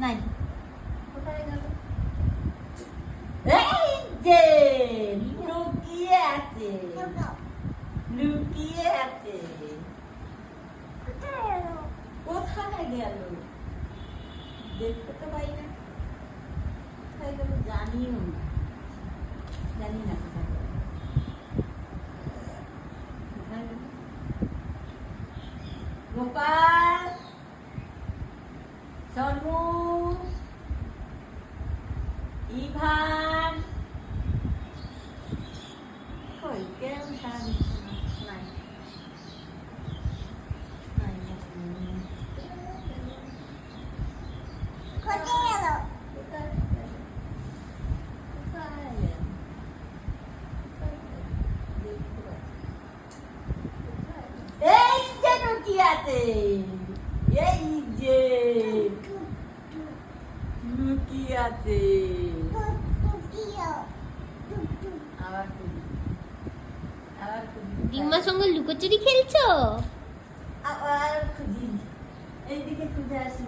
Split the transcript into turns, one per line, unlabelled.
নাই, কোথায় গেল? এই যে লুকিয়ে আছে, লুকিয়ে আছে। কোথায় গেল? দেখতে তো পাই না। কোথায় গেল জানিও না, জানি না কোথায় গেল। কোথায় গেল? গোপাল, সনু, ইভান, কই কেউ সারা দিচ্ছে না। নাই, নাই, নাই। কোথায় গেল? কোথায় গেল? কোথায় গেল? কোথায় গেল? দেখতে পাচ্ছি না। এই যে লুকিয়ে আছে, এই যে লুকিয়ে আছে। আবার খুঁজি, আবার খুঁজি।
ডিম্মার সঙ্গে লুকোচুরি খেলছো?
আবার খুঁজি, এইদিকে খুঁজে আসি।